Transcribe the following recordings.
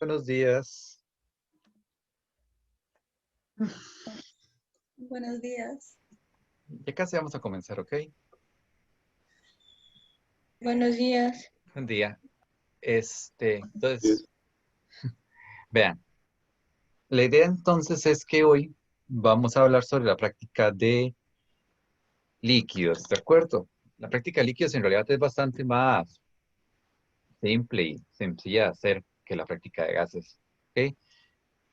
Buenos días. Buenos días. Ya casi vamos a comenzar, ¿ok? Buenos días. Buen día. Entonces, vean, la idea entonces es que hoy vamos a hablar sobre la práctica de líquidos, ¿de acuerdo? La práctica de líquidos en realidad es bastante más simple y sencilla de hacer que la práctica de gases, ¿ok?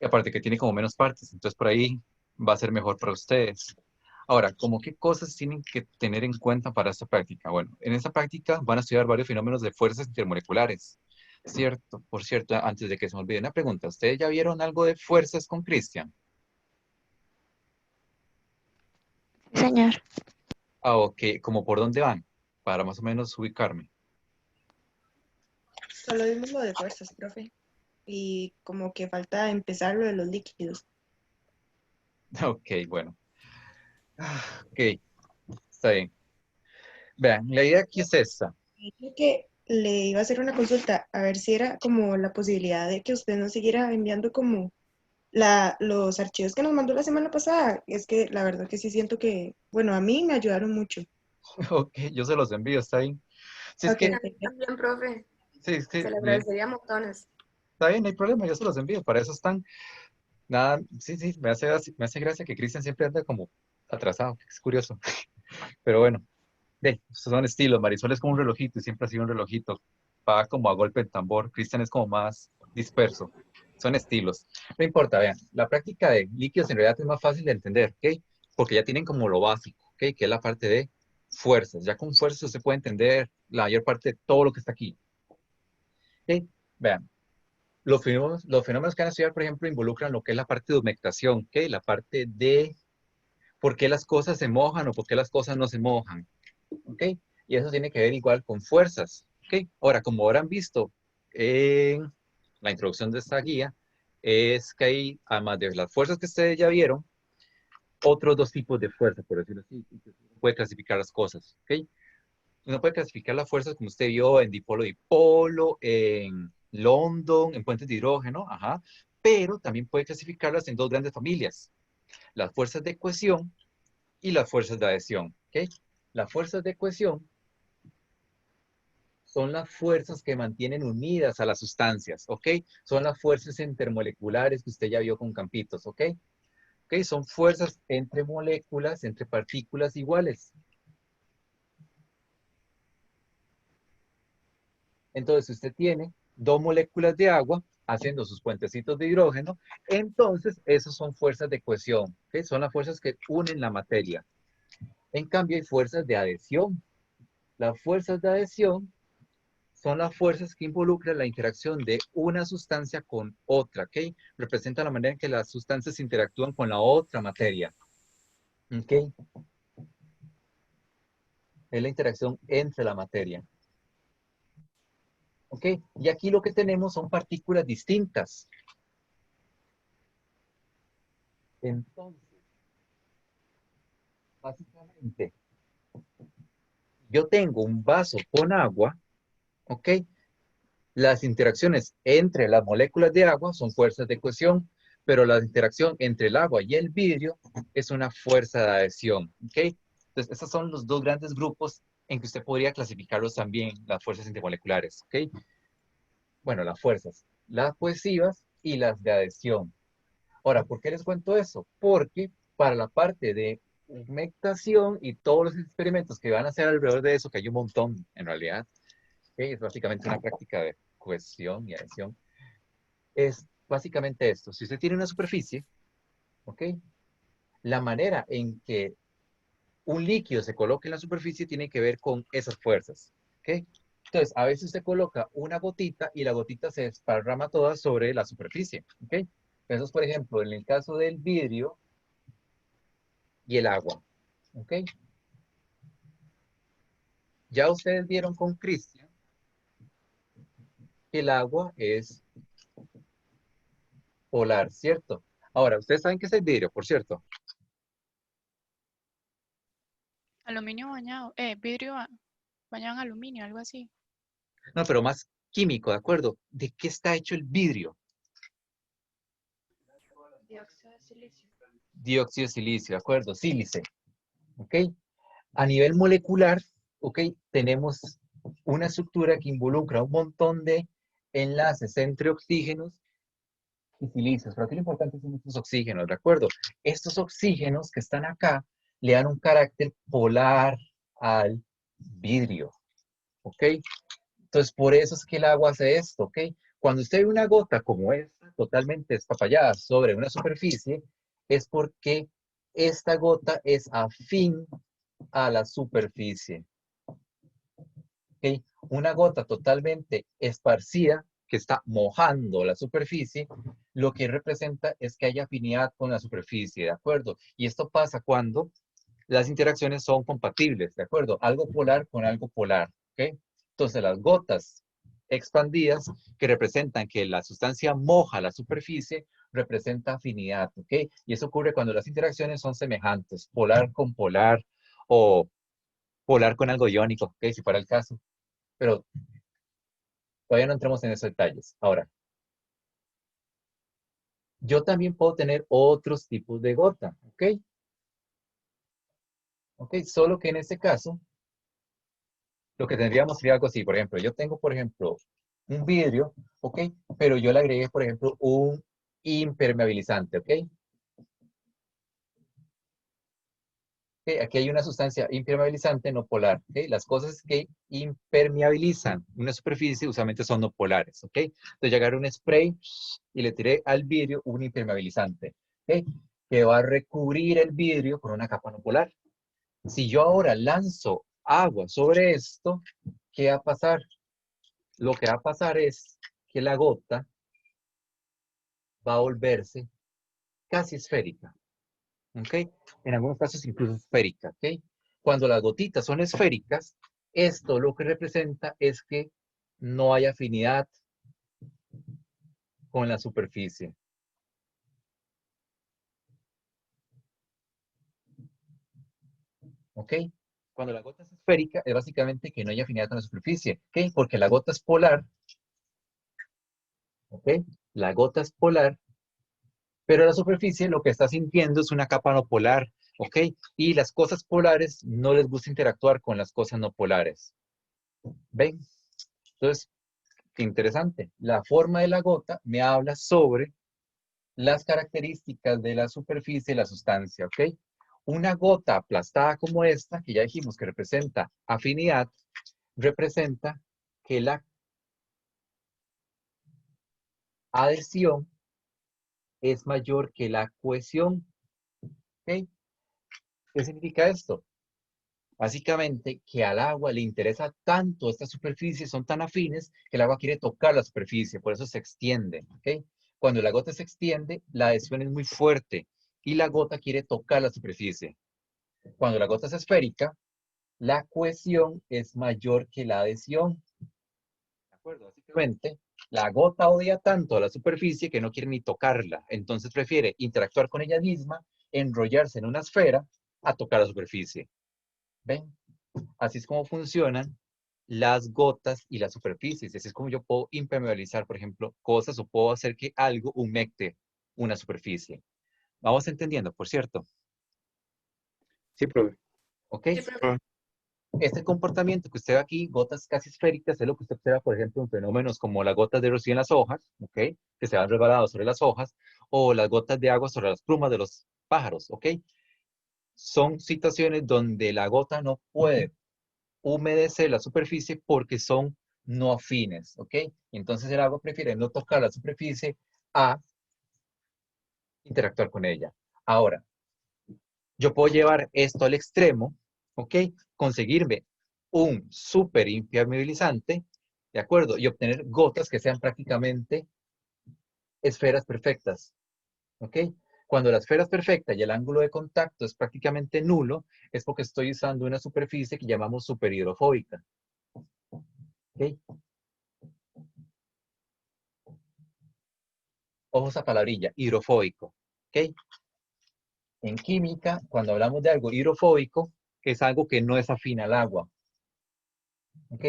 Y aparte que tiene como menos partes, entonces por ahí va a ser mejor para ustedes. Ahora, ¿cómo qué cosas tienen que tener en cuenta para esta práctica? Bueno, en esta práctica van a estudiar varios fenómenos de fuerzas intermoleculares. Cierto, por cierto, antes de que se me olvide una pregunta, ¿ustedes ya vieron algo de fuerzas con Cristian? Sí, señor. Ah, ok, ¿como por dónde van? Para más o menos ubicarme. Solo vimos lo de fuerzas, profe. Y como que falta empezar lo de los líquidos. Ok, bueno. Ok, está bien. Vean, la idea aquí es esta. Dije que le iba a hacer una consulta, a ver si era como la posibilidad de que usted nos siguiera enviando como los archivos que nos mandó la semana pasada. Es que la verdad que sí siento que, bueno, a mí me ayudaron mucho. Ok, yo se los envío, está bien. Si es Ok, que, También, profe, sí, sí, se le agradecería montones. está bien, no hay problema, yo se los envío, para eso están. Nada, sí, sí, me hace gracia que Cristian siempre anda como atrasado, es curioso. Pero bueno, estos son estilos. Marisol es como un relojito y siempre ha sido un relojito. Va como a golpe en tambor. Cristian es como más disperso. Son estilos. No importa, vean, la práctica de líquidos en realidad es más fácil de entender, ¿ok? Porque ya tienen como lo básico, ¿ok? Que es la parte de fuerzas. Ya con fuerzas usted puede entender la mayor parte de todo lo que está aquí. ¿Ok? Vean, los fenómenos que van a estudiar, por ejemplo, involucran lo que es la parte de humectación, ¿ok? La parte de por qué las cosas se mojan o por qué las cosas no se mojan, ¿ok? Y eso tiene que ver igual con fuerzas, ¿ok? Ahora, como habrán visto en la introducción de esta guía, es que hay, además de las fuerzas que ustedes ya vieron, otros dos tipos de fuerzas, por decirlo así, y que uno puede clasificar las cosas, ¿ok? Uno puede clasificar las fuerzas como usted vio en dipolo-dipolo, en London, en puentes de hidrógeno, ajá, pero también puede clasificarlas en dos grandes familias, las fuerzas de cohesión y las fuerzas de adhesión, ¿ok? Las fuerzas de cohesión son las fuerzas que mantienen unidas a las sustancias, ¿ok? Son las fuerzas intermoleculares que usted ya vio con campitos, ¿ok? ¿Ok? Son fuerzas entre moléculas, entre partículas iguales. Entonces, si usted tiene dos moléculas de agua haciendo sus puentecitos de hidrógeno, entonces esas son fuerzas de cohesión, ¿ok? Son las fuerzas que unen la materia. En cambio, hay fuerzas de adhesión. Las fuerzas de adhesión son las fuerzas que involucran la interacción de una sustancia con otra, ¿ok? Representa la manera en que las sustancias interactúan con la otra materia, ¿ok? Es la interacción entre la materia, ¿ok? Y aquí lo que tenemos son partículas distintas. Entonces, básicamente, yo tengo un vaso con agua, ¿ok? Las interacciones entre las moléculas de agua son fuerzas de cohesión, pero la interacción entre el agua y el vidrio es una fuerza de adhesión, ¿ok? Entonces, esos son los dos grandes grupos en que usted podría clasificarlos también, las fuerzas intermoleculares, ¿ok? Bueno, las cohesivas y las de adhesión. Ahora, ¿por qué les cuento eso? Porque para la parte de humectación y todos los experimentos que van a hacer alrededor de eso, que hay un montón en realidad, ¿ok? Es básicamente una práctica de cohesión y adhesión, es básicamente esto. Si usted tiene una superficie, ¿ok? La manera en que un líquido se coloca en la superficie tiene que ver con esas fuerzas, ¿ok? Entonces, a veces usted coloca una gotita y la gotita se desparrama toda sobre la superficie, ¿ok? Eso por ejemplo, en el caso del vidrio y el agua, ¿ok? Ya ustedes vieron con Cristian que el agua es polar, ¿cierto? Ahora, ustedes saben qué es el vidrio, por cierto. Aluminio bañado, vidrio bañado en aluminio, algo así. No, pero más, químico, ¿de acuerdo? ¿De qué está hecho el vidrio? Dióxido de silicio. Dióxido de silicio, ¿de acuerdo? Sílice, ¿ok? A nivel molecular, ¿ok? Tenemos una estructura que involucra un montón de enlaces entre oxígenos y silicios. Pero aquí lo importante son estos oxígenos, ¿de acuerdo? Estos oxígenos que están acá le dan un carácter polar al vidrio, ¿ok? Entonces, por eso es que el agua hace esto, ¿ok? Cuando usted ve una gota como esta, totalmente despapallada sobre una superficie, es porque esta gota es afín a la superficie, ¿ok? Una gota totalmente esparcida que está mojando la superficie, lo que representa es que hay afinidad con la superficie, ¿de acuerdo? Y esto pasa cuando las interacciones son compatibles, ¿de acuerdo? Algo polar con algo polar, ¿ok? Entonces las gotas expandidas que representan que la sustancia moja la superficie, representa afinidad, ¿ok? Y eso ocurre cuando las interacciones son semejantes, polar con polar o polar con algo iónico, ¿ok? Si fuera el caso. Pero todavía no entremos en esos detalles. Ahora, yo también puedo tener otros tipos de gota, ¿ok? ¿Ok? Solo que en este caso, lo que tendríamos sería algo así. Por ejemplo, yo tengo, por ejemplo, un vidrio, ¿ok? Pero yo le agregué, por ejemplo, un impermeabilizante, ¿ok? ¿Ok? Aquí hay una sustancia impermeabilizante no polar, ¿ok? Las cosas que impermeabilizan una superficie usualmente son no polares, ¿ok? Entonces yo agarré un spray y le tiré al vidrio un impermeabilizante, ¿ok? Que va a recubrir el vidrio con una capa no polar. Si yo ahora lanzo agua sobre esto, ¿qué va a pasar? Lo que va a pasar es que la gota va a volverse casi esférica, ¿ok? En algunos casos incluso esférica, ¿ok? Cuando las gotitas son esféricas, esto lo que representa es que no hay afinidad con la superficie. ¿Ok? Cuando la gota es esférica, es básicamente que no hay afinidad con la superficie. ¿Ok? Porque la gota es polar. ¿Ok? La gota es polar, pero la superficie lo que está sintiendo es una capa no polar. ¿Ok? Y las cosas polares no les gusta interactuar con las cosas no polares. ¿Ven? Entonces, qué interesante. La forma de la gota me habla sobre las características de la superficie y la sustancia, ¿ok? Una gota aplastada como esta, que ya dijimos que representa afinidad, representa que la adhesión es mayor que la cohesión, ¿ok? ¿Qué significa esto? Básicamente que al agua le interesa tanto estas superficies, son tan afines, que el agua quiere tocar la superficie, por eso se extiende, ¿ok? Cuando la gota se extiende, la adhesión es muy fuerte y la gota quiere tocar la superficie. Cuando la gota es esférica, la cohesión es mayor que la adhesión. ¿De acuerdo? Básicamente, la gota odia tanto a la superficie que no quiere ni tocarla. Entonces prefiere interactuar con ella misma, enrollarse en una esfera, a tocar la superficie. ¿Ven? Así es como funcionan las gotas y las superficies. Así es como yo puedo impermeabilizar, por ejemplo, cosas o puedo hacer que algo humecte una superficie. Vamos entendiendo, por cierto. Sí, profe. ¿Ok? Sí, profe. Este comportamiento que usted ve aquí, gotas casi esféricas, es lo que usted observa, por ejemplo, en fenómenos como las gotas de rocío en las hojas, ¿ok? Que se van resbalando sobre las hojas, o las gotas de agua sobre las plumas de los pájaros, ¿ok? Son situaciones donde la gota no puede humedecer la superficie porque son no afines, ¿ok? Entonces el agua prefiere no tocar la superficie a interactuar con ella. Ahora, yo puedo llevar esto al extremo, ¿ok? Conseguirme un súper impermeabilizante, ¿de acuerdo? Y obtener gotas que sean prácticamente esferas perfectas, ¿ok? Cuando la esfera es perfecta y el ángulo de contacto es prácticamente nulo, es porque estoy usando una superficie que llamamos superhidrofóbica, ¿ok? Ojo esa palabrilla, hidrofóbico, ¿ok? En química, cuando hablamos de algo hidrofóbico, es algo que no es afín al agua, ¿ok?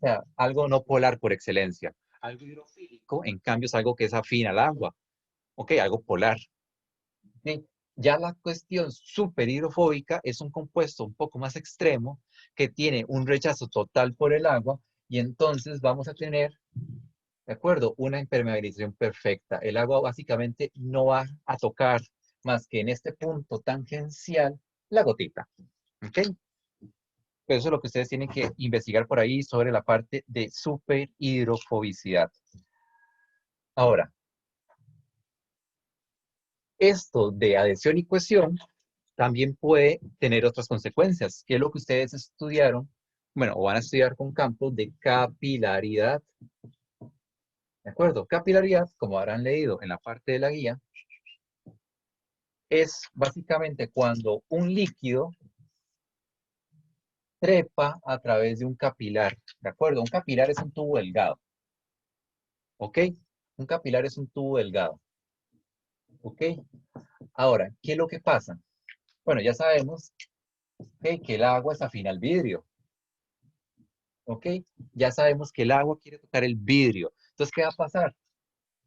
sea, algo no polar por excelencia. Algo hidrofílico, en cambio, es algo que es afín al agua. Ok, algo polar. Ok. Ya la cuestión superhidrofóbica es un compuesto un poco más extremo que tiene un rechazo total por el agua y entonces vamos a tener, ¿de acuerdo? Una impermeabilización perfecta. El agua básicamente no va a tocar más que en este punto tangencial la gotita. ¿Ok? Pero eso es lo que ustedes tienen que investigar por ahí sobre la parte de superhidrofobicidad. Ahora, esto de adhesión y cohesión también puede tener otras consecuencias, que es lo que ustedes estudiaron, bueno, o van a estudiar con campos de capilaridad. ¿De acuerdo? Capilaridad, como habrán leído en la parte de la guía, es básicamente cuando un líquido trepa a través de un capilar. ¿De acuerdo? Un capilar es un tubo delgado. ¿Ok? Un capilar es un tubo delgado. ¿Ok? Ahora, ¿qué es lo que pasa? Bueno, ya sabemos que el agua es afín al vidrio. ¿Ok? Ya sabemos que el agua quiere tocar el vidrio. Entonces, ¿qué va a pasar?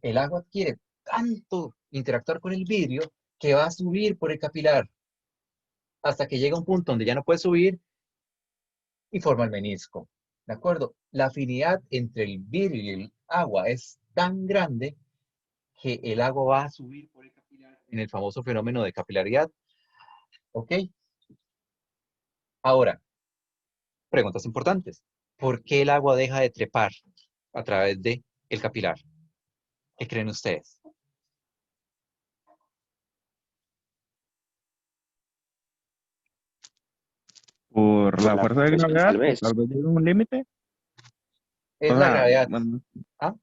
El agua quiere tanto interactuar con el vidrio que va a subir por el capilar hasta que llega un punto donde ya no puede subir y forma el menisco. ¿De acuerdo? La afinidad entre el vidrio y el agua es tan grande que el agua va a subir por el capilar en el famoso fenómeno de capilaridad. ¿Ok? Ahora, preguntas importantes. ¿Por qué el agua deja de trepar a través de el capilar? ¿Qué creen ustedes? Por Por la la fuerza de presión, gravedad, tal que vez. tal vez llegue a un límite. Es O la sea, gravedad. bueno, ¿Ah?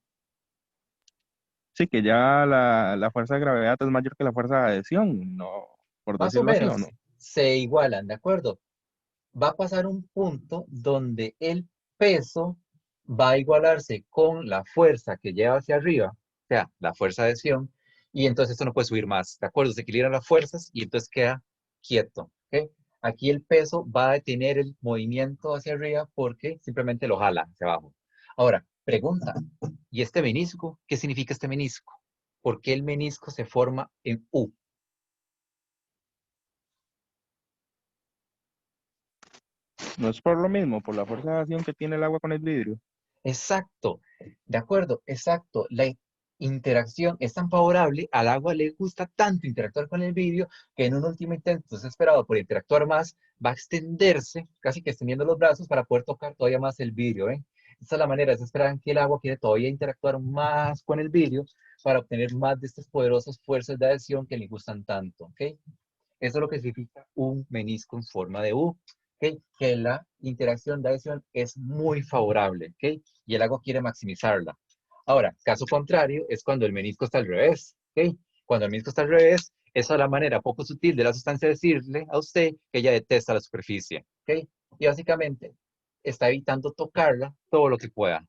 sí que ya la fuerza de gravedad es mayor que la fuerza de adhesión, no, por Más o decirlo así, ¿o no? menos se igualan, ¿de acuerdo? Va a pasar un punto donde el peso va a igualarse con la fuerza que lleva hacia arriba, o sea, la fuerza de adhesión, y entonces esto no puede subir más, ¿de acuerdo? Se equilibran las fuerzas y entonces queda quieto, ¿ok? Aquí el peso va a detener el movimiento hacia arriba porque simplemente lo jala hacia abajo. Ahora, pregunta, ¿y este menisco? ¿Qué significa este menisco? ¿Por qué el menisco se forma en U? No es por lo mismo, por la fuerza de acción que tiene el agua con el vidrio. Exacto, de acuerdo, exacto. La interacción es tan favorable, al agua le gusta tanto interactuar con el vidrio que en un último intento desesperado por interactuar más, va a extenderse, casi que extendiendo los brazos para poder tocar todavía más el vidrio, ¿eh? Esta es la manera desesperada en que el agua quiere todavía interactuar más con el vidrio para obtener más de estas poderosas fuerzas de adhesión que le gustan tanto, ¿ok? Eso es lo que significa un menisco en forma de U, ¿ok? Que la interacción de adhesión es muy favorable, ¿ok? Y el agua quiere maximizarla. Ahora, caso contrario es cuando el menisco está al revés, ¿ok? Cuando el menisco está al revés, esa es la manera poco sutil de la sustancia decirle a usted que ella detesta la superficie, ¿ok? Y básicamente está evitando tocarla todo lo que pueda,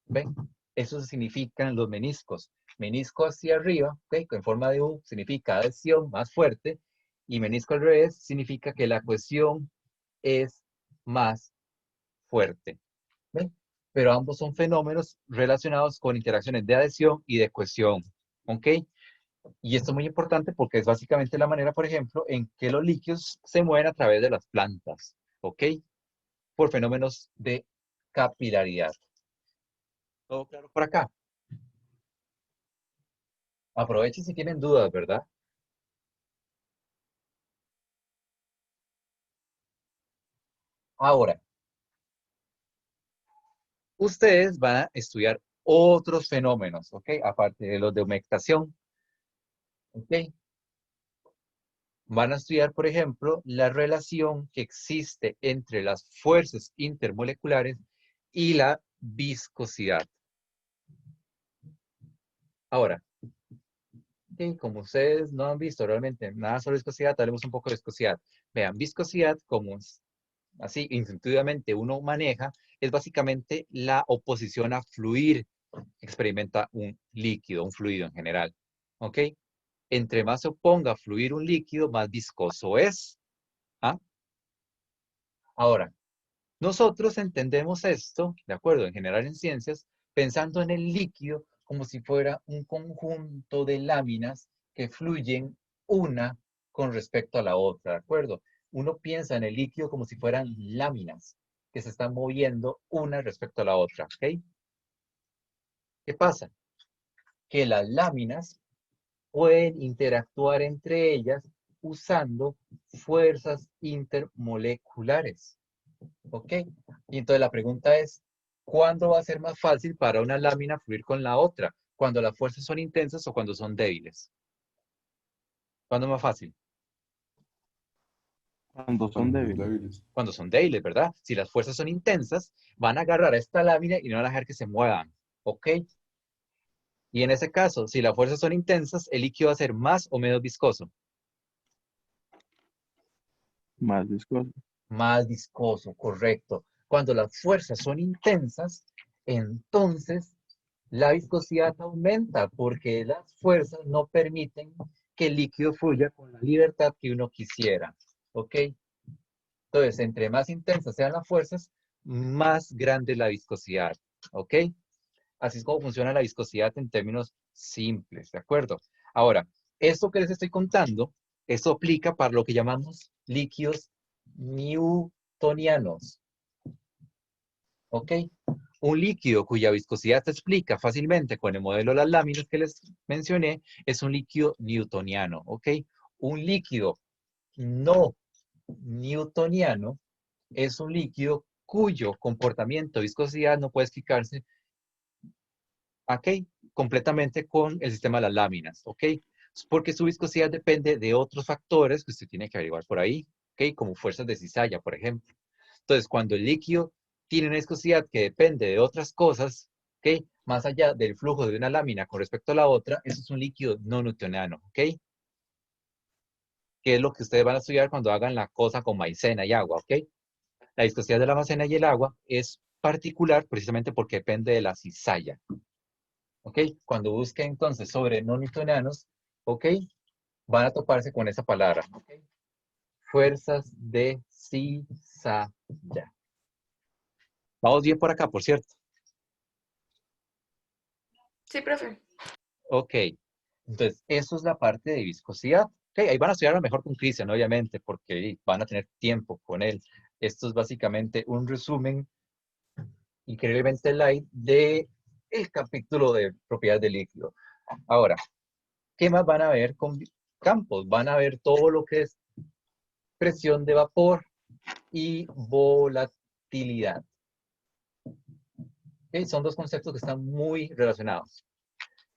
¿ven? Eso significan los meniscos. Menisco hacia arriba, ¿ok? En forma de U, significa adhesión más fuerte, y menisco al revés significa que la cohesión es más fuerte. ¿Ven? Pero ambos son fenómenos relacionados con interacciones de adhesión y de cohesión. ¿Ok? Y esto es muy importante porque es básicamente la manera, por ejemplo, en que los líquidos se mueven a través de las plantas. ¿Ok? Por fenómenos de capilaridad. ¿Todo claro por acá? Aprovechen si tienen dudas, ¿verdad? Ahora, ustedes van a estudiar otros fenómenos, ¿ok? Aparte de los de humectación, ¿ok? Van a estudiar, por ejemplo, la relación que existe entre las fuerzas intermoleculares y la viscosidad. Ahora, ¿ok? Como ustedes no han visto realmente nada sobre viscosidad, hablemos un poco de viscosidad. Vean, viscosidad, como así intuitivamente uno maneja, es básicamente la oposición a fluir que experimenta un líquido, un fluido en general. ¿Ok? Entre más se oponga a fluir un líquido, más viscoso es. ¿Ah? Ahora, Nosotros entendemos esto, de acuerdo, en general en ciencias, pensando en el líquido como si fuera un conjunto de láminas que fluyen una con respecto a la otra, ¿de acuerdo? Uno piensa en el líquido como si fueran láminas que se están moviendo una respecto a la otra, ¿ok? ¿Qué pasa? Que las láminas pueden interactuar entre ellas usando fuerzas intermoleculares. ¿Ok? Y entonces la pregunta es, ¿cuándo va a ser más fácil para una lámina fluir con la otra? ¿Cuando las fuerzas son intensas o cuando son débiles? ¿Cuándo es más fácil? Cuando son Cuando son débiles. débiles. Cuando son débiles, ¿verdad? Si las fuerzas son intensas, van a agarrar a esta lámina y no van a dejar que se muevan. ¿Ok? Y en ese caso, si las fuerzas son intensas, el líquido va a ser más o menos viscoso. Más viscoso. Más viscoso, correcto. Cuando las fuerzas son intensas, entonces la viscosidad aumenta porque las fuerzas no permiten que el líquido fluya con la libertad que uno quisiera. ¿Ok? Entonces, entre más intensas sean las fuerzas, más grande es la viscosidad. ¿Ok? Así es como funciona la viscosidad en términos simples. ¿De acuerdo? Ahora, esto que les estoy contando, esto aplica para lo que llamamos líquidos newtonianos. ¿Ok? Un líquido cuya viscosidad se explica fácilmente con el modelo de las láminas que les mencioné es un líquido newtoniano. ¿Ok? Un líquido no newtoniano es un líquido cuyo comportamiento de viscosidad no puede explicarse, ¿ok? Completamente con el sistema de las láminas. ¿Ok? Porque su viscosidad depende de otros factores que usted tiene que averiguar por ahí. ¿Ok? Como fuerzas de cizalla, por ejemplo. Entonces, cuando el líquido tiene una viscosidad que depende de otras cosas, ¿ok? Más allá del flujo de una lámina con respecto a la otra, eso es un líquido no newtoniano, ¿ok? Que es lo que ustedes van a estudiar cuando hagan la cosa con maicena y agua, ¿ok? La viscosidad de la maicena y el agua es particular precisamente porque depende de la cizalla, ¿ok? Cuando busquen entonces sobre no newtonianos, ¿ok? Van a toparse con esa palabra, ¿ok? Fuerzas de cizalla. Vamos bien por acá, por cierto. Sí, profe. Ok, entonces eso es la parte de viscosidad. Ok, ahí van a estudiar a lo mejor con Cristian, obviamente, porque van a tener tiempo con él. Esto es básicamente un resumen increíblemente light de el capítulo de propiedades del líquido. Ahora, ¿qué más van a ver con campos? Van a ver todo lo que es presión de vapor y volatilidad. Ok, son dos conceptos que están muy relacionados.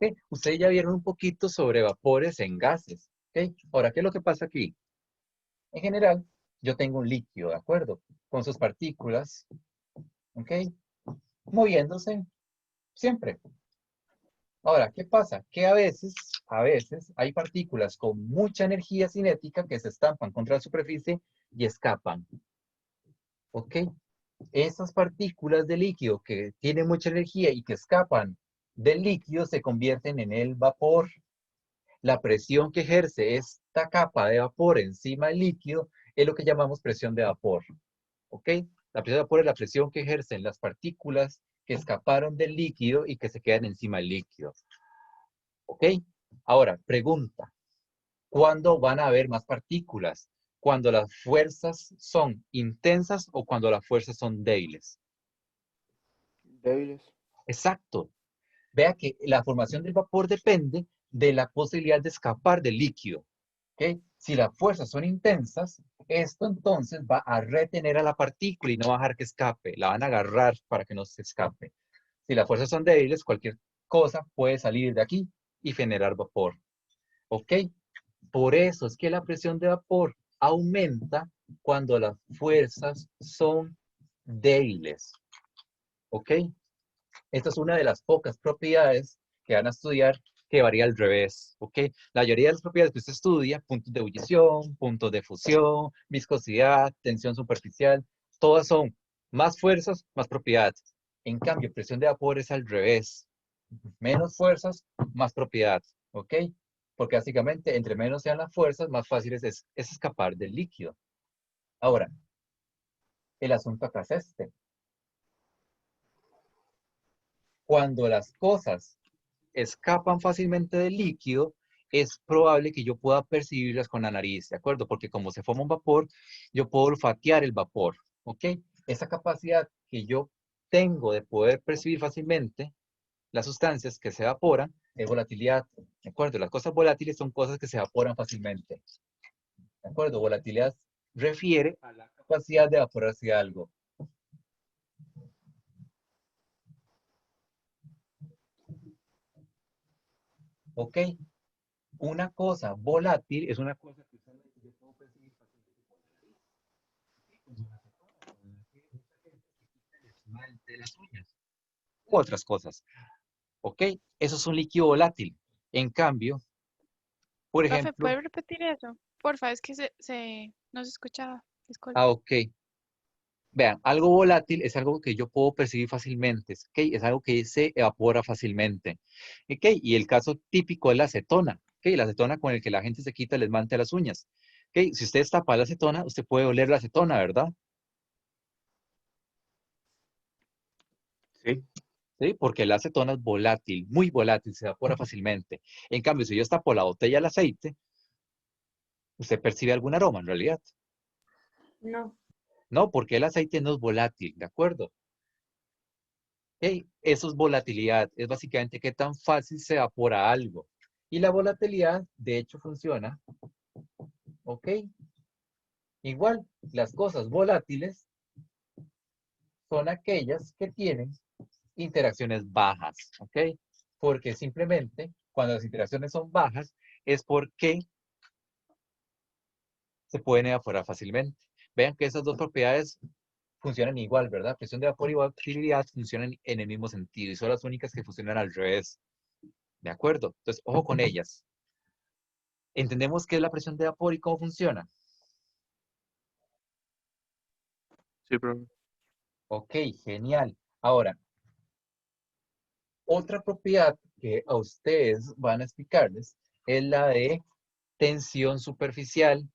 Ok, ustedes ya vieron un poquito sobre vapores en gases. Ok, ahora, ¿qué es lo que pasa aquí? En general, yo tengo un líquido, ¿de acuerdo? Con sus partículas, ¿ok? Moviéndose siempre. Ahora, ¿qué pasa? Que a veces hay partículas con mucha energía cinética que se estampan contra la superficie y escapan, ¿ok? Esas partículas de líquido que tienen mucha energía y que escapan del líquido se convierten en el vapor. La presión que ejerce esta capa de vapor encima del líquido es lo que llamamos presión de vapor. ¿Ok? La presión de vapor es la presión que ejercen las partículas que escaparon del líquido y que se quedan encima del líquido. ¿Ok? Ahora, pregunta. ¿Cuándo van a haber más partículas? ¿Cuando las fuerzas son intensas o cuando las fuerzas son débiles? Débiles. Exacto. Vea que la formación del vapor depende de la posibilidad de escapar del líquido. ¿Ok? Si las fuerzas son intensas, esto entonces va a retener a la partícula y no va a dejar que escape. La van a agarrar para que no se escape. Si las fuerzas son débiles, cualquier cosa puede salir de aquí y generar vapor. ¿Ok? Por eso es que la presión de vapor aumenta cuando las fuerzas son débiles. ¿Ok? Esta es una de las pocas propiedades que van a estudiar que varía al revés, ¿ok? La mayoría de las propiedades que usted estudia, puntos de ebullición, puntos de fusión, viscosidad, tensión superficial, todas son más fuerzas, más propiedades. En cambio, presión de vapor es al revés. Menos fuerzas, más propiedad, ¿ok? Porque básicamente, entre menos sean las fuerzas, más fácil es escapar del líquido. Ahora, El asunto acá es este. Cuando las cosas escapan fácilmente del líquido, es probable que yo pueda percibirlas con la nariz, ¿de acuerdo? Porque como se forma un vapor, yo puedo olfatear el vapor, ¿ok? Esa capacidad que yo tengo de poder percibir fácilmente las sustancias que se evaporan es volatilidad, ¿de acuerdo? Las cosas volátiles son cosas que se evaporan fácilmente, ¿de acuerdo? Volatilidad refiere a la capacidad de evaporarse de algo. ¿Ok? Una cosa volátil es una cosa que usualmente yo puedo percibir fácilmente con la nariz. Como la acetona, con la que mucha gente se quita el esmalte de las uñas. U otras cosas. ¿Ok? Eso es un líquido volátil. En cambio, por Profe, ejemplo, ¿puede repetir eso? Porfa, es que no se escuchaba. Disculpe. ok. Vean, algo volátil es algo que yo puedo percibir fácilmente, ¿ok? Es algo que se evapora fácilmente, ¿ok? Y el caso típico es la acetona, ¿ok? La acetona con el que la gente se quita el esmalte de las uñas, ¿ok? Si usted tapa la acetona, usted puede oler la acetona, ¿verdad? Sí. ¿Sí? Porque la acetona es volátil, muy volátil, se evapora fácilmente. En cambio, si yo tapo la botella del aceite, usted percibe algún aroma en realidad. No. No, porque el aceite no es volátil, ¿de acuerdo? Eso es volatilidad, es básicamente qué tan fácil se evapora algo. Y la volatilidad, de hecho, funciona, ¿ok? Igual, las cosas volátiles son aquellas que tienen interacciones bajas, ¿ok? Porque simplemente cuando las interacciones son bajas es porque se pueden evaporar fácilmente. Vean que esas dos propiedades funcionan igual, ¿verdad? Presión de vapor y volatilidad funcionan en el mismo sentido y son las únicas que funcionan al revés. ¿De acuerdo? Entonces, ojo con ellas. ¿Entendemos qué es la presión de vapor y cómo funciona? Sí, profe. Ok, genial. Ahora, otra propiedad que a ustedes van a explicarles es la de tensión superficial.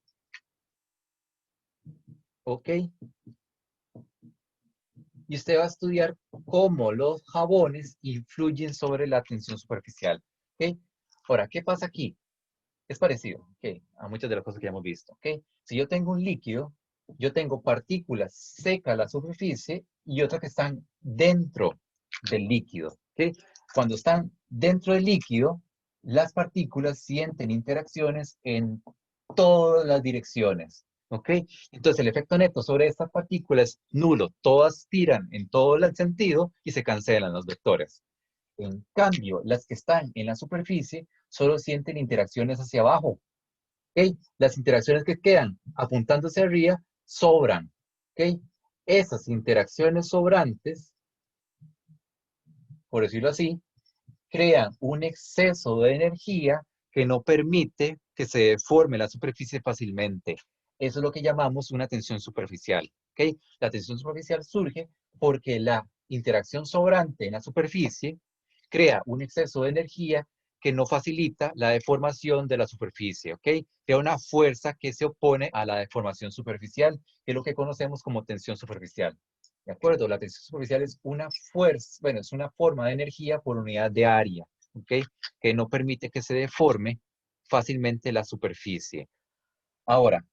Ok. Y usted va a estudiar cómo los jabones influyen sobre la tensión superficial. Ok. Ahora, ¿qué pasa aquí? Es parecido, ok, a muchas de las cosas que ya hemos visto. Ok. Si yo tengo un líquido, yo tengo partículas secas a la superficie y otras que están dentro del líquido. ¿Ok? Cuando están dentro del líquido, las partículas sienten interacciones en todas las direcciones. ¿Ok? Entonces el efecto neto sobre estas partículas es nulo. Todas tiran en todo el sentido y se cancelan los vectores. En cambio, las que están en la superficie solo sienten interacciones hacia abajo. ¿Ok? Las interacciones que quedan apuntando hacia arriba sobran. ¿Ok? Esas interacciones sobrantes, por decirlo así, crean un exceso de energía que no permite que se deforme la superficie fácilmente. Eso es lo que llamamos una tensión superficial. ¿Ok? La tensión superficial surge porque la interacción sobrante en la superficie crea un exceso de energía que no facilita la deformación de la superficie, ¿ok? Crea una fuerza que se opone a la deformación superficial, que es lo que conocemos como tensión superficial. ¿De acuerdo? La tensión superficial es una fuerza, bueno, es una forma de energía por unidad de área, ¿ok? Que no permite que se deforme fácilmente la superficie. Ahora,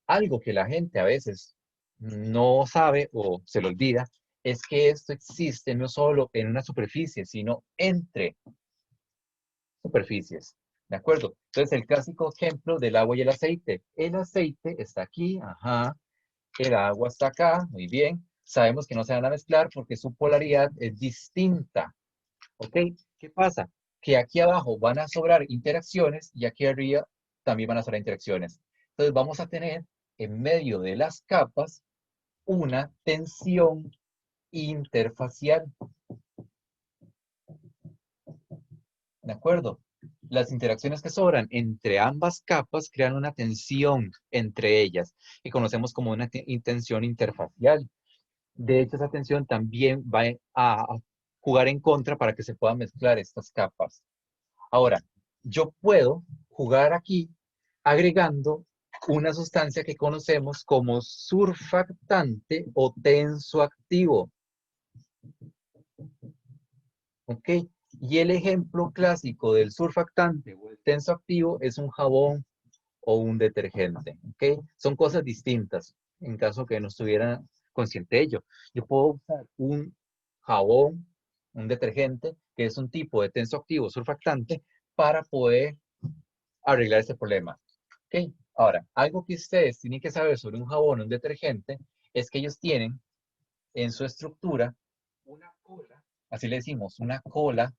algo que la gente a veces no sabe o se le olvida es que esto existe no solo en una superficie, sino entre superficies. ¿De acuerdo? Entonces, el clásico ejemplo del agua y el aceite. El aceite está aquí, ajá. El agua está acá, muy bien. Sabemos que no se van a mezclar porque su polaridad es distinta. ¿Ok? ¿Qué pasa? Que aquí abajo van a sobrar interacciones y aquí arriba también van a sobrar interacciones. Entonces, vamos a tener en medio de las capas una tensión interfacial. ¿De acuerdo? Las interacciones que sobran entre ambas capas crean una tensión entre ellas, que conocemos como una tensión interfacial. De hecho, esa tensión también va a jugar en contra para que se puedan mezclar estas capas. Ahora, yo puedo jugar aquí agregando una sustancia que conocemos como surfactante o tensoactivo. ¿Ok? Y el ejemplo clásico del surfactante o el tensoactivo es un jabón o un detergente. ¿Ok? Son cosas distintas en caso que no estuviera consciente de ello. Yo puedo usar un jabón, un detergente, que es un tipo de tensoactivo surfactante, para poder arreglar este problema. ¿Ok? Ahora, algo que ustedes tienen que saber sobre un jabón o un detergente es que ellos tienen en su estructura una cola, así le decimos, una cola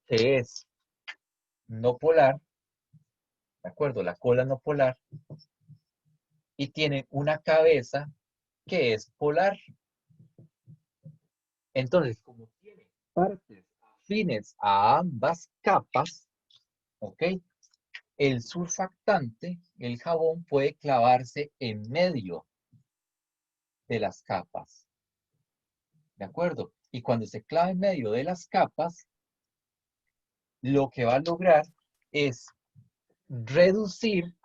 que es no polar, ¿de acuerdo? La cola no polar, y tiene una cabeza que es polar. Entonces, como tiene partes afines a ambas capas, ¿ok? El surfactante, el jabón, puede clavarse en medio de las capas, ¿de acuerdo? Y cuando se clava en medio de las capas, lo que va a lograr es reducir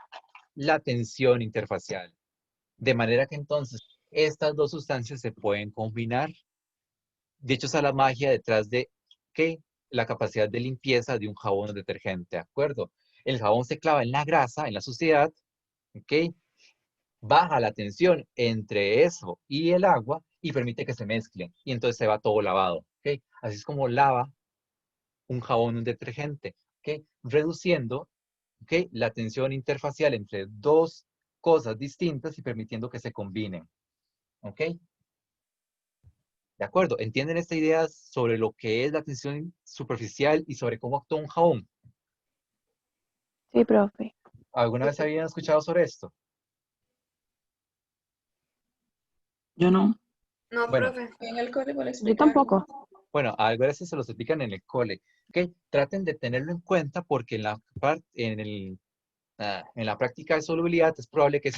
la tensión interfacial. De manera que entonces estas dos sustancias se pueden combinar. De hecho, está la magia detrás de ¿qué? La capacidad de limpieza de un jabón o detergente, ¿de acuerdo? El jabón se clava en la grasa, en la suciedad, ¿ok? Baja la tensión entre eso y el agua y permite que se mezclen. Y entonces se va todo lavado, ¿ok? Así es como lava un jabón, un detergente, ¿ok? Reduciendo, ¿ok? La tensión interfacial entre dos cosas distintas y permitiendo que se combinen, ¿ok? ¿De acuerdo? ¿Entienden esta idea sobre lo que es la tensión superficial y sobre cómo actúa un jabón? Sí, profe. ¿Alguna vez habían escuchado sobre esto? Yo no. No, Bueno, profe. En el cole lo Yo explicaron. tampoco. bueno, algo de eso se los explican en el cole. ¿Ok? Traten de tenerlo en cuenta porque en la práctica de solubilidad es probable que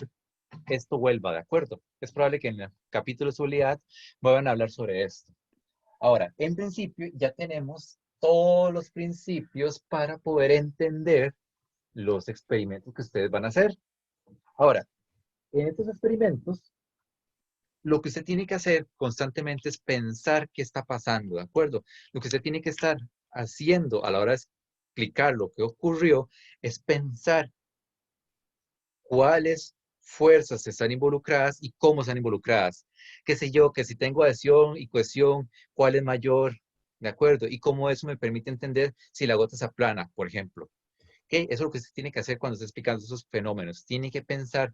esto vuelva, ¿de acuerdo? Es probable que en el capítulo de solubilidad vuelvan a hablar sobre esto. Ahora, en principio ya tenemos todos los principios para poder entender los experimentos que ustedes van a hacer. Ahora, en estos experimentos, lo que usted tiene que hacer constantemente es pensar qué está pasando, ¿de acuerdo? Lo que usted tiene que estar haciendo a la hora de explicar lo que ocurrió es pensar cuáles fuerzas están involucradas y cómo están involucradas. Qué sé yo, que si tengo adhesión y cohesión, ¿cuál es mayor? ¿De acuerdo? Y cómo eso me permite entender si la gota se aplana, por ejemplo. ¿Ok? Eso es lo que usted tiene que hacer cuando está explicando esos fenómenos. Tiene que pensar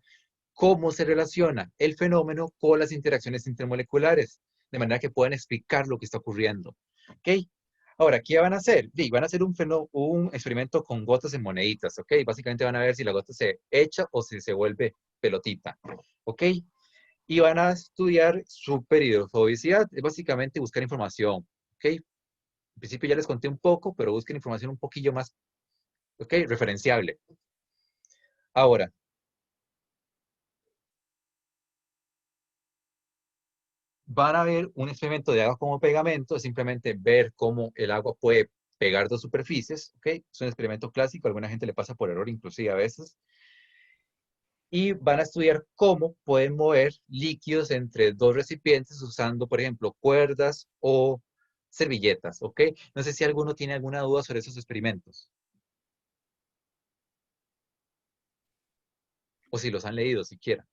cómo se relaciona el fenómeno con las interacciones intermoleculares, de manera que puedan explicar lo que está ocurriendo. ¿Ok? Ahora, ¿qué van a hacer? Sí, van a hacer un experimento con gotas en moneditas, ¿ok? Básicamente van a ver si la gota se echa o si se vuelve pelotita, ¿ok? Y van a estudiar superhidrofobicidad, es básicamente buscar información, ¿ok? En principio ya les conté un poco, pero busquen información un poquillo más, ¿ok? Referenciable. Ahora, van a ver un experimento de agua como pegamento, es simplemente ver cómo el agua puede pegar dos superficies, ¿ok? Es un experimento clásico, a alguna gente le pasa por error inclusive a veces. Y van a estudiar cómo pueden mover líquidos entre dos recipientes usando, por ejemplo, cuerdas o servilletas, ¿ok? No sé si alguno tiene alguna duda sobre esos experimentos. O si los han leído siquiera.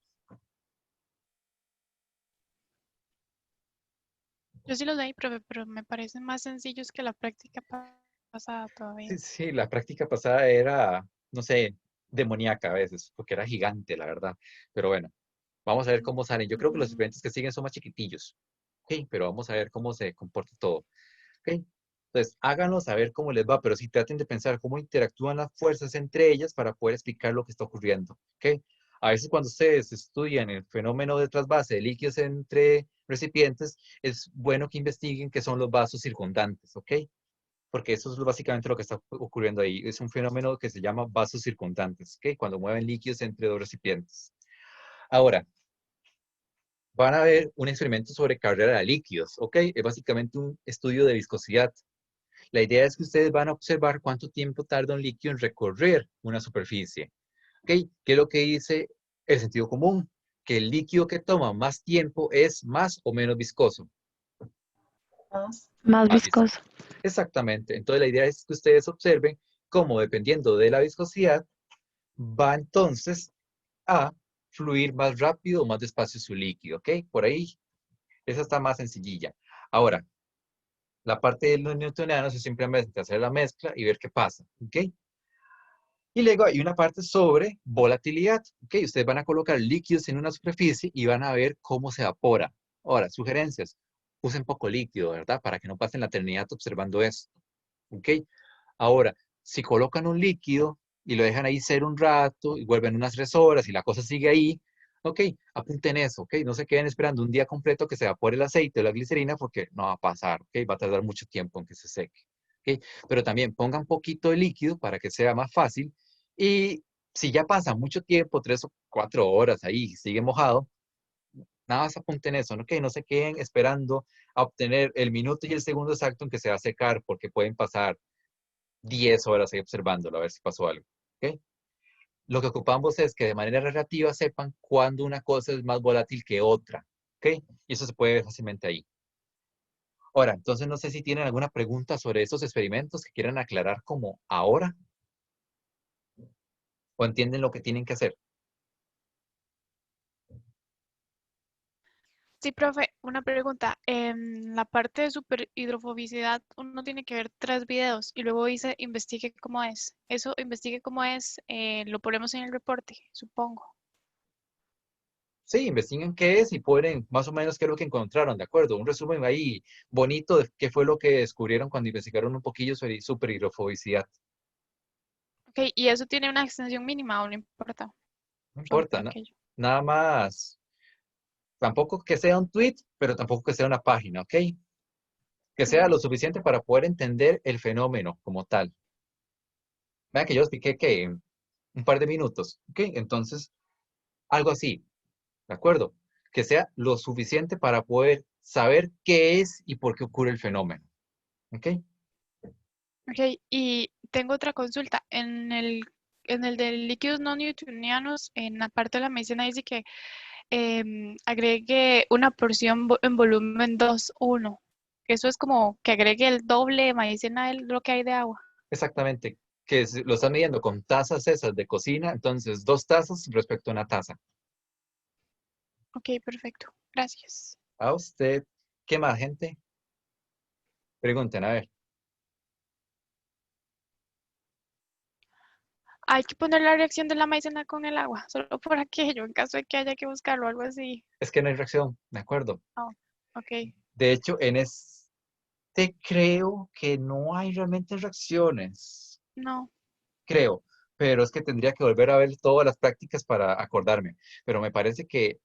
Yo sí los leí, profe, pero me parecen más sencillos que la práctica pasada todavía. Sí, sí, la práctica pasada era, no sé, demoníaca a veces, porque era gigante, la verdad. Pero bueno, vamos a ver cómo salen. Yo creo que los experimentos que siguen son más chiquitillos. Ok, pero vamos a ver cómo se comporta todo. Ok, entonces háganos saber cómo les va, pero sí traten de pensar cómo interactúan las fuerzas entre ellas para poder explicar lo que está ocurriendo. Ok, a veces cuando ustedes estudian el fenómeno de trasvase de líquidos entre recipientes, es bueno que investiguen qué son los vasos circundantes. Ok, porque eso es básicamente lo que está ocurriendo ahí. Es un fenómeno que se llama vasos circundantes, ¿ok? Cuando mueven líquidos entre dos recipientes. Ahora, van a ver un experimento sobre carrera de líquidos, ¿ok? Es básicamente un estudio de viscosidad. La idea es que ustedes van a observar cuánto tiempo tarda un líquido en recorrer una superficie. ¿Ok? ¿Qué es lo que dice el sentido común? Que el líquido que toma más tiempo es más o menos viscoso. Más. Más Más viscoso. viscoso. Exactamente. Entonces la idea es que ustedes observen cómo dependiendo de la viscosidad va entonces a fluir más rápido o más despacio su líquido. ¿Ok? Por ahí, esa está más sencillilla. Ahora, la parte de los newtonianos es simplemente hacer la mezcla y ver qué pasa. ¿Ok? Y luego hay una parte sobre volatilidad. ¿Ok? Ustedes van a colocar líquidos en una superficie y van a ver cómo se evapora. Ahora, sugerencias. Usen poco líquido, ¿verdad? Para que no pasen la eternidad observando esto. ¿Ok? Ahora, si colocan un líquido y lo dejan ahí ser un rato y vuelven unas 3 horas y la cosa sigue ahí, ok, apunten eso, ok, no se queden esperando un día completo que se evapore el aceite o la glicerina porque no va a pasar, ok, va a tardar mucho tiempo en que se seque, ok, pero también pongan poquito de líquido para que sea más fácil y si ya pasa mucho tiempo, 3 o 4 horas ahí, sigue mojado, nada más apunten eso, ¿no? Que no se queden esperando a obtener el minuto y el segundo exacto en que se va a secar porque pueden pasar 10 horas ahí observándolo a ver si pasó algo. ¿Ok? Lo que ocupamos es que de manera relativa sepan cuándo una cosa es más volátil que otra. ¿Ok? Y eso se puede ver fácilmente ahí. Ahora, entonces no sé si tienen alguna pregunta sobre estos experimentos que quieran aclarar como ahora o entienden lo que tienen que hacer. Sí, profe, una pregunta. En la parte de superhidrofobicidad, uno tiene que ver 3 videos y luego dice investigue cómo es. Eso, investigue cómo es, lo ponemos en el reporte, supongo. Sí, investiguen qué es y pueden más o menos qué es lo que encontraron, ¿de acuerdo? Un resumen ahí bonito de qué fue lo que descubrieron cuando investigaron un poquillo sobre superhidrofobicidad. Ok, y eso tiene una extensión mínima o no importa. No Solo importa, por aquello. nada más. Tampoco que sea un tweet, pero tampoco que sea una página, ¿ok? Que sea Ujú. lo suficiente para poder entender el fenómeno como tal. Vean que yo expliqué que en un par de minutos, ¿ok? Entonces, algo así, ¿de acuerdo? Que sea lo suficiente para poder saber qué es y por qué ocurre el fenómeno, ¿ok? Ok, y tengo otra consulta. En el de líquidos no newtonianos, en la parte de la medicina dice que agregue una porción en volumen 2:1. Eso es como que agregue el doble de maicena de lo que hay de agua. Exactamente. Que lo están midiendo con tazas esas de cocina, entonces 2 tazas respecto a una taza. Ok, perfecto. Gracias. A usted, ¿qué más, gente? Pregunten, a ver. Hay que poner la reacción de la maicena con el agua, solo por aquello, en caso de que haya que buscarlo o algo así. Es que no hay reacción, ¿de acuerdo? Oh, ok. De hecho, en creo que no hay realmente reacciones. No. Creo, pero es que tendría que volver a ver todas las prácticas para acordarme. Pero me parece que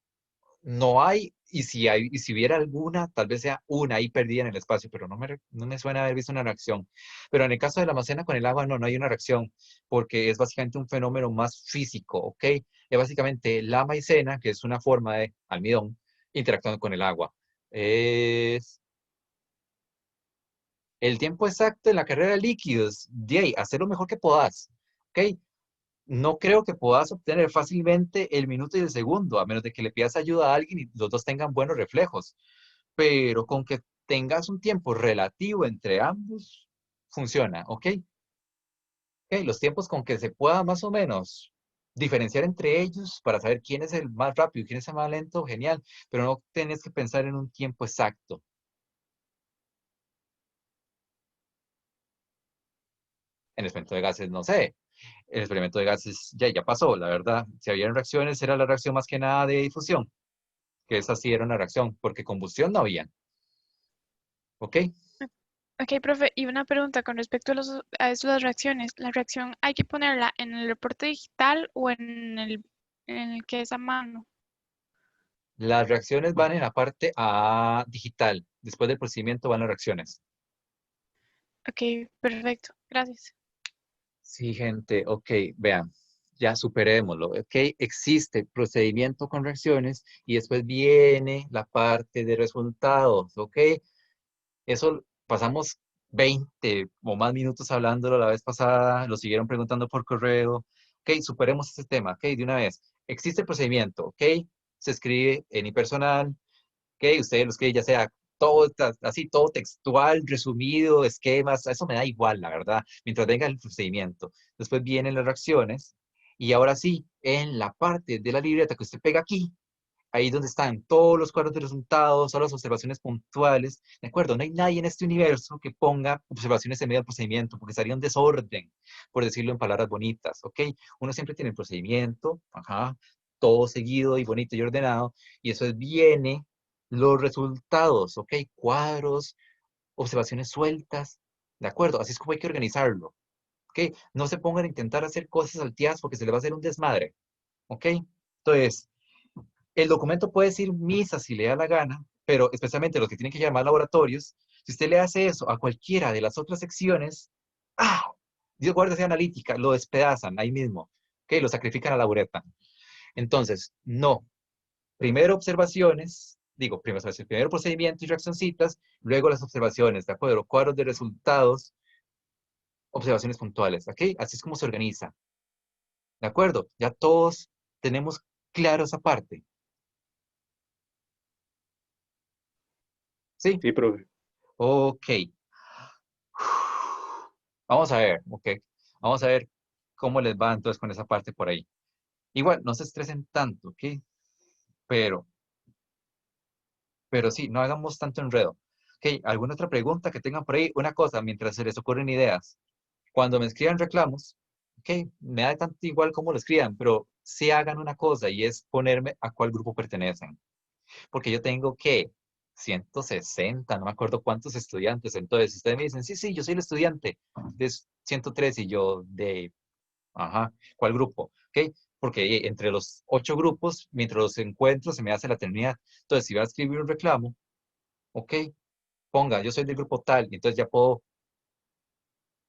no hay, y si hubiera alguna, tal vez sea una ahí perdida en el espacio, pero no me suena haber visto una reacción. Pero en el caso de la macena con el agua, no hay una reacción, porque es básicamente un fenómeno más físico, ¿ok? Es básicamente la maicena, que es una forma de almidón, interactuando con el agua. Es el tiempo exacto en la carrera de líquidos, de ahí, hacer lo mejor que puedas, ¿ok? No creo que puedas obtener fácilmente el minuto y el segundo, a menos de que le pidas ayuda a alguien y los dos tengan buenos reflejos. Pero con que tengas un tiempo relativo entre ambos, funciona, ¿ok? Ok, los tiempos con que se pueda más o menos diferenciar entre ellos para saber quién es el más rápido y quién es el más lento, genial, pero no tienes que pensar en un tiempo exacto. En el experimento de gases, no sé. El experimento de gases ya pasó, la verdad. Si habían reacciones, era la reacción más que nada de difusión, que esa sí era una reacción, porque combustión no había. ¿Ok? Ok, profe, y una pregunta con respecto a eso, las reacciones. ¿La reacción hay que ponerla en el reporte digital o en el que es a mano? Las reacciones van en la parte digital. Después del procedimiento van las reacciones. Ok, perfecto. Gracias. Sí, gente, ok, vean, ya superémoslo, ok, existe procedimiento con reacciones y después viene la parte de resultados, ok, eso pasamos 20 o más minutos hablándolo la vez pasada, lo siguieron preguntando por correo, Ok, superemos ese tema, ok, de una vez. Existe el procedimiento, ok, se escribe en impersonal, ok, usted lo escribe ya sea todo así, todo textual, resumido, esquemas, eso me da igual, la verdad, mientras venga el procedimiento. Después vienen las reacciones, y ahora sí, en la parte de la libreta que usted pega aquí, ahí donde están todos los cuadros de resultados, todas las observaciones puntuales, ¿de acuerdo? No hay nadie en este universo que ponga observaciones en medio del procedimiento, porque sería un desorden, por decirlo en palabras bonitas, ¿ok? Uno siempre tiene el procedimiento, ajá, todo seguido y bonito y ordenado, y eso viene los resultados, ¿ok? Cuadros, observaciones sueltas, ¿de acuerdo? Así es como hay que organizarlo, ¿ok? No se pongan a intentar hacer cosas salteadas porque se le va a hacer un desmadre, ¿ok? Entonces, el documento puede decir misa si le da la gana, pero especialmente los que tienen que llamar laboratorios, si usted le hace eso a cualquiera de las otras secciones, ¡ah! Dios guarde sea analítica, lo despedazan ahí mismo, ¿ok? Lo sacrifican a la bureta. Entonces, no. Primero observaciones, digo, primero procedimiento y reaccioncitas, luego las observaciones, ¿de acuerdo? Cuadros de resultados, observaciones puntuales, ¿ok? Así es como se organiza, ¿de acuerdo? Ya todos tenemos claro esa parte, ¿sí? Sí, profe. Ok. Vamos a ver, ok. Vamos a ver cómo les va entonces con esa parte por ahí. Igual, no se estresen tanto, ¿ok? Pero, pero sí, no hagamos tanto enredo. Ok, ¿alguna otra pregunta que tengan por ahí? Una cosa, mientras se les ocurren ideas. Cuando me escriban reclamos, ok, me da tanto igual cómo lo escriban, pero sí hagan una cosa y es ponerme a cuál grupo pertenecen. Porque yo tengo que 160, no me acuerdo cuántos estudiantes. Entonces, ustedes me dicen, sí, sí, yo soy el estudiante de 103 y yo de, ajá, ¿cuál grupo? ¿Ok? Porque entre los 8 grupos, mientras los encuentro, se me hace la eternidad. Entonces, si voy a escribir un reclamo, ¿ok? Ponga, yo soy del grupo tal, y entonces ya puedo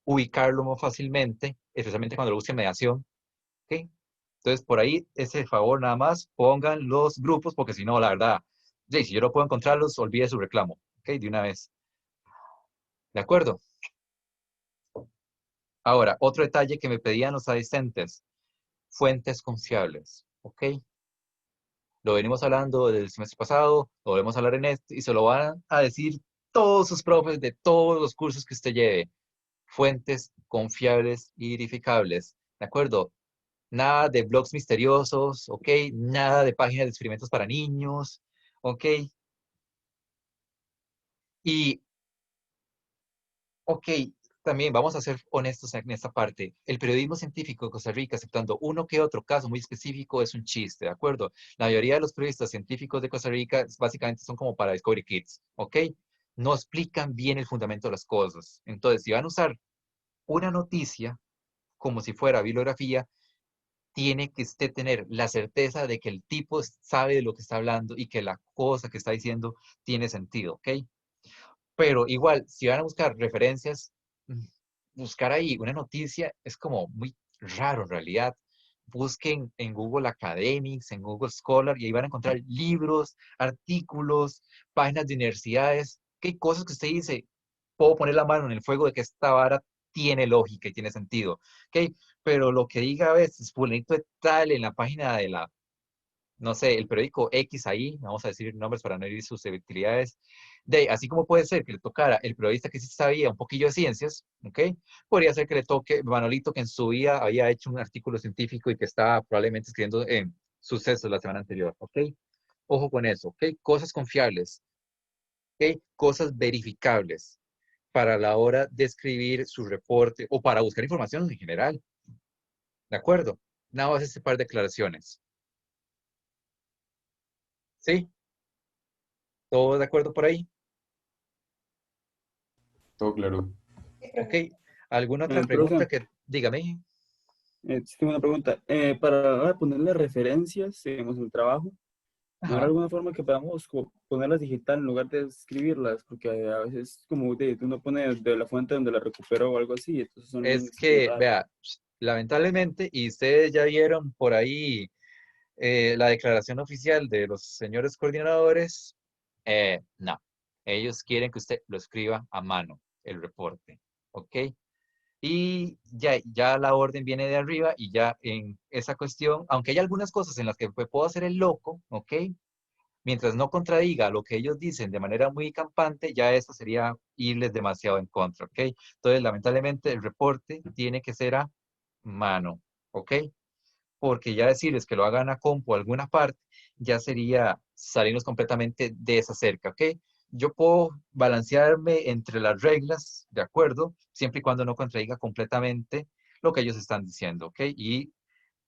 ubicarlo más fácilmente, especialmente cuando lo busque en mediación, ¿ok? Entonces, por ahí, ese favor nada más, pongan los grupos, porque si no, la verdad, si yo no puedo encontrarlos, olvide su reclamo, ¿ok? De una vez. ¿De acuerdo? Ahora, otro detalle que me pedían los asistentes, fuentes confiables, ¿ok? Lo venimos hablando del semestre pasado, lo volvemos a hablar en este, y se lo van a decir todos sus profes de todos los cursos que usted lleve. Fuentes confiables y verificables, ¿de acuerdo? Nada de blogs misteriosos, ¿ok? Nada de páginas de experimentos para niños, ¿ok? Y, ok, también vamos a ser honestos en esta parte. El periodismo científico de Costa Rica, aceptando uno que otro caso muy específico, es un chiste, ¿de acuerdo? La mayoría de los periodistas científicos de Costa Rica básicamente son como para Discovery Kids, ¿ok? No explican bien el fundamento de las cosas. Entonces, si van a usar una noticia como si fuera bibliografía, tiene que usted tener la certeza de que el tipo sabe de lo que está hablando y que la cosa que está diciendo tiene sentido, ¿ok? Pero igual, si van a buscar referencias, buscar ahí una noticia es como muy raro en realidad. Busquen en Google Academics, en Google Scholar, y ahí van a encontrar libros, artículos, páginas de universidades, qué cosas que usted dice, puedo poner la mano en el fuego de que esta vara tiene lógica y tiene sentido, ¿ok? Pero lo que diga a veces, fulanito de tal en la página de la, no sé, el periódico X ahí, vamos a decir nombres para no herir susceptibilidades, de, así como puede ser que le tocara el periodista que sí sabía un poquillo de ciencias, ¿ok? Podría ser que le toque Manolito que en su vida había hecho un artículo científico y que estaba probablemente escribiendo en sucesos la semana anterior, ¿ok? Ojo con eso, ¿ok? Cosas confiables, ¿ok? Cosas verificables para la hora de escribir su reporte o para buscar información en general, ¿de acuerdo? Nada más este par de declaraciones, ¿sí? ¿Todos de acuerdo por ahí? Todo claro. ¿Ok? ¿Alguna otra pregunta Profe, que, dígame? sí tengo una pregunta. Para ponerle referencias, digamos, en el trabajo, ¿no habrá Ajá. alguna forma que podamos ponerlas digital en lugar de escribirlas? Porque a veces como uno pone de la fuente donde la recuperó o algo así, entonces son Es links bien que, raros. vea, lamentablemente, y ustedes ya vieron por ahí la declaración oficial de los señores coordinadores, no. Ellos quieren que usted lo escriba a mano, el reporte, ¿ok? Y ya la orden viene de arriba y ya en esa cuestión, aunque hay algunas cosas en las que puedo hacer el loco, ¿ok? Mientras no contradiga lo que ellos dicen de manera muy campante, ya eso sería irles demasiado en contra, ¿ok? Entonces, lamentablemente, el reporte tiene que ser a mano, ¿ok? Porque ya decirles que lo hagan a compu alguna parte, ya sería salirnos completamente de esa cerca, ¿ok? Yo puedo balancearme entre las reglas, ¿de acuerdo? Siempre y cuando no contradiga completamente lo que ellos están diciendo, ¿ok? Y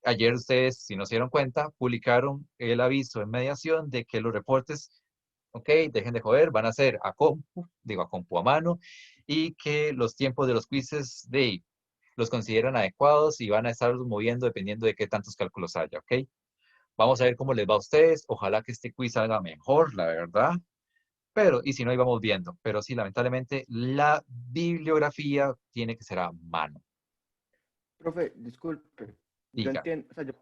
ayer ustedes, si no se dieron cuenta, publicaron el aviso en mediación de que los reportes, ok, dejen de joder, van a ser a compu, digo a compu a mano, y que los tiempos de los quizzes los consideran adecuados y van a estar moviendo dependiendo de qué tantos cálculos haya, ok. Vamos a ver cómo les va a ustedes. Ojalá que este quiz salga mejor, la verdad. Pero, y si no, íbamos viendo. Pero sí, lamentablemente, la bibliografía tiene que ser a mano. Profe, disculpe, yo Diga. entiendo, o sea, yo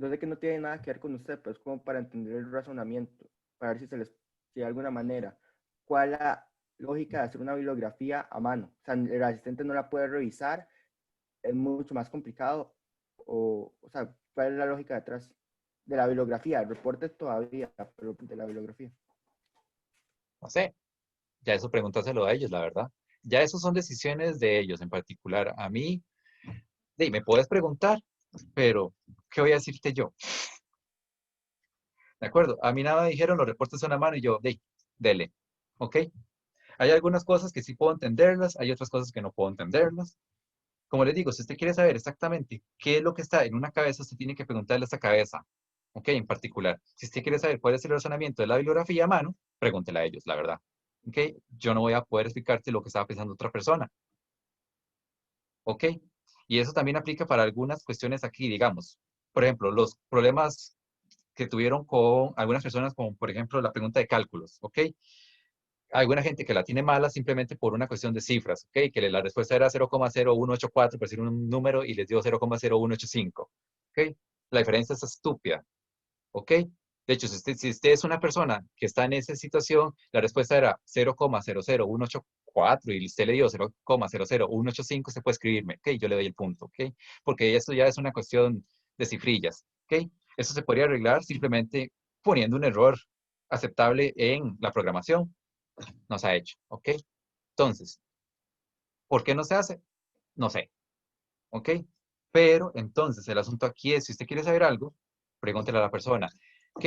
sé que no tiene nada que ver con usted, pero es como para entender el razonamiento, para ver si de alguna manera, cuál es la lógica de hacer una bibliografía a mano. O sea, el asistente no la puede revisar, es mucho más complicado, o sea, ¿cuál es la lógica detrás de la bibliografía? El reporte todavía, pero de la bibliografía. No sé. Ya eso pregúntaselo a ellos, la verdad. Ya eso son decisiones de ellos en particular. A mí, me puedes preguntar, pero ¿qué voy a decirte yo? ¿De acuerdo? A mí nada me dijeron, los reportes son a mano y yo, dele. ¿Ok? Hay algunas cosas que sí puedo entenderlas, hay otras cosas que no puedo entenderlas. Como les digo, si usted quiere saber exactamente qué es lo que está en una cabeza, usted tiene que preguntarle a esa cabeza. ¿Ok? En particular. Si usted quiere saber cuál es el razonamiento de la bibliografía a mano, pregúntele a ellos, la verdad. ¿Ok? Yo no voy a poder explicarte lo que estaba pensando otra persona. ¿Ok? Y eso también aplica para algunas cuestiones aquí, digamos. Por ejemplo, los problemas que tuvieron con algunas personas, como por ejemplo la pregunta de cálculos, ¿ok? Alguna gente que la tiene mala simplemente por una cuestión de cifras, ¿ok? Que la respuesta era 0,0184, por decir un número, y les dio 0,0185, ¿ok? La diferencia es estúpida, ¿ok? De hecho, si usted es una persona que está en esa situación, la respuesta era 0,00184 y usted le dio 0,00185, se puede escribirme, ¿ok? Yo le doy el punto, ¿ok? Porque esto ya es una cuestión de cifrillas, ¿ok? Eso se podría arreglar simplemente poniendo un error aceptable en la programación. No se ha hecho, ¿ok? Entonces, ¿por qué no se hace? No sé, ¿ok? Pero entonces el asunto aquí es, si usted quiere saber algo, pregúntele a la persona, ¿ok?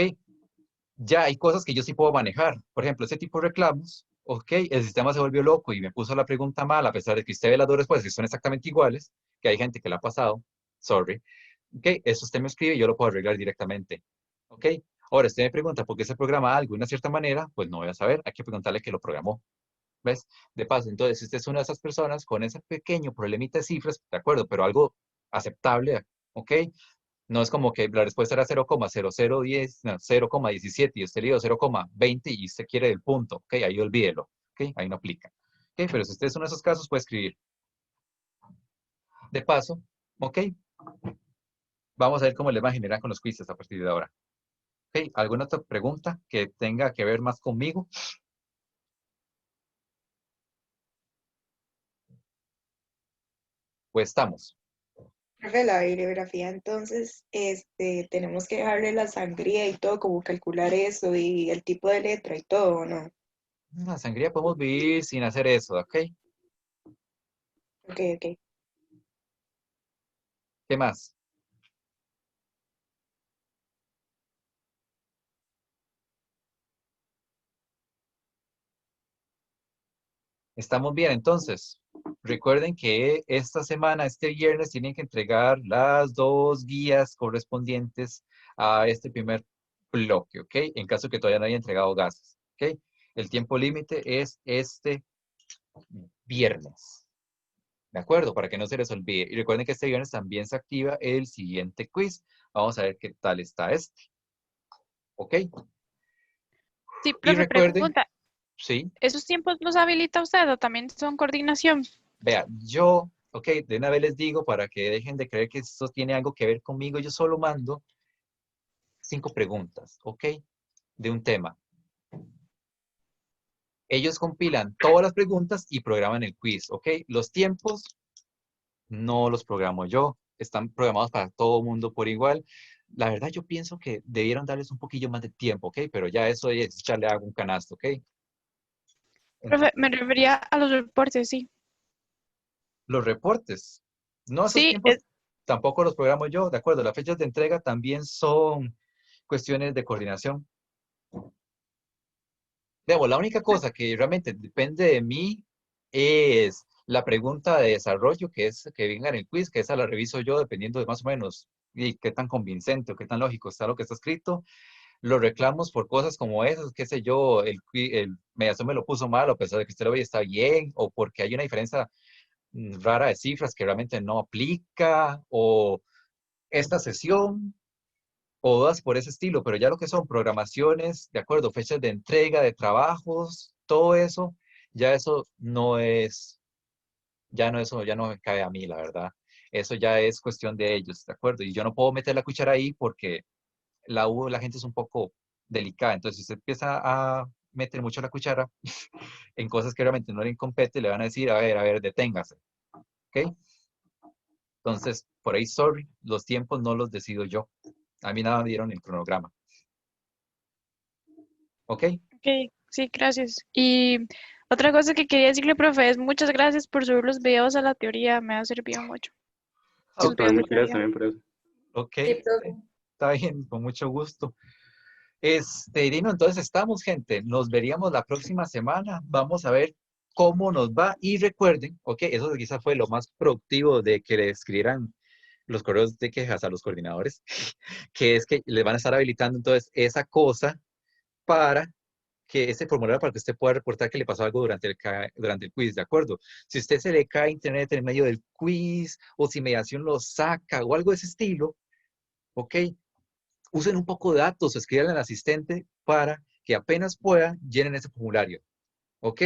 Ya hay cosas que yo sí puedo manejar. Por ejemplo, ese tipo de reclamos, ok, el sistema se volvió loco y me puso la pregunta mal, a pesar de que usted ve las dos respuestas que son exactamente iguales, que hay gente que la ha pasado, sorry, ok, eso usted me escribe y yo lo puedo arreglar directamente, ok. Ahora, usted me pregunta por qué se programa algo de una cierta manera, pues no voy a saber, hay que preguntarle que lo programó, ¿ves? De paso, entonces, si usted es una de esas personas con ese pequeño problemita de cifras, de acuerdo, pero algo aceptable, ok, no es como que la respuesta era 0,0010, no, 0,17 y usted le dio 0,20 y usted quiere el punto. Ok, ahí olvídelo. Ok, ahí no aplica. Ok, pero si usted es uno de esos casos, puede escribir. De paso, ok, vamos a ver cómo le va a generar con los quizzes a partir de ahora. Ok, ¿alguna otra pregunta que tenga que ver más conmigo? Pues estamos. Profe, la bibliografía, entonces, tenemos que dejarle la sangría y todo, como calcular eso y el tipo de letra y todo, ¿no? La sangría podemos vivir sin hacer eso, ¿ok? Ok, ok. ¿Qué más? Estamos bien, entonces. Recuerden que esta semana, este viernes, tienen que entregar las 2 guías correspondientes a este primer bloque, ¿ok? En caso que todavía no haya entregado gases, ¿ok? El tiempo límite es este viernes, ¿de acuerdo? Para que no se les olvide. Y recuerden que este viernes también se activa el siguiente quiz. Vamos a ver qué tal está este, ¿ok? Sí, Y profe, recuerden, pregunta, sí, ¿esos tiempos los habilita usted o también son coordinación? vea, ok, de una vez les digo para que dejen de creer que esto tiene algo que ver conmigo, yo solo mando 5 preguntas, ¿ok? De un tema. Ellos compilan todas las preguntas y programan el quiz, ¿ok? Los tiempos no los programo yo, están programados para todo mundo por igual. La verdad, yo pienso que debieron darles un poquillo más de tiempo, ¿ok? Pero ya eso es echarle agua a un canasto, ¿ok? Profe, Entonces, me refería a los reportes, sí. los reportes, no, esos Sí, tiempos tampoco los programo yo, de acuerdo, las fechas de entrega también son cuestiones de coordinación. Debo, la única cosa que realmente depende de mí es la pregunta de desarrollo, que es que venga en el quiz, que esa la reviso yo dependiendo de más o menos y qué tan convincente o qué tan lógico está lo que está escrito. Los reclamos por cosas como esas, qué sé yo, el mediación me lo puso mal, a pesar de que usted lo ve y está bien, o porque hay una diferencia rara de cifras que realmente no aplica, o esta sesión o dudas por ese estilo, pero ya lo que son programaciones, de acuerdo, fechas de entrega de trabajos, todo eso, ya eso no es, ya no me cae a mí, la verdad. Eso ya es cuestión de ellos, ¿de acuerdo? Y yo no puedo meter la cuchara ahí porque la gente es un poco delicada. Entonces, si usted empieza a meter mucho la cuchara en cosas que realmente no le compete, le van a decir, a ver, deténgase, ¿ok? Entonces, por ahí, sorry, los tiempos no los decido yo. A mí nada me dieron el cronograma, ¿ok? ok, sí, gracias. Y otra cosa que quería decirle, profe, es muchas gracias por subir los videos a la teoría, me ha servido mucho. Sí, Los Ok, videos profe, de muchas gracias teoría. también por eso. ok, Sí, profe. está bien, con mucho gusto. Dino, entonces estamos, gente. Nos veríamos la próxima semana. Vamos a ver cómo nos va. Y recuerden, ok, eso quizás fue lo más productivo de que le escribieran los correos de quejas a los coordinadores, que es que le van a estar habilitando entonces esa cosa para que ese formulario para que usted pueda reportar que le pasó algo durante el quiz, ¿de acuerdo? Si usted se le cae internet en medio del quiz o si mediación lo saca o algo de ese estilo, ok, usen un poco de datos, escriban al asistente para que apenas puedan llenen ese formulario, ¿ok?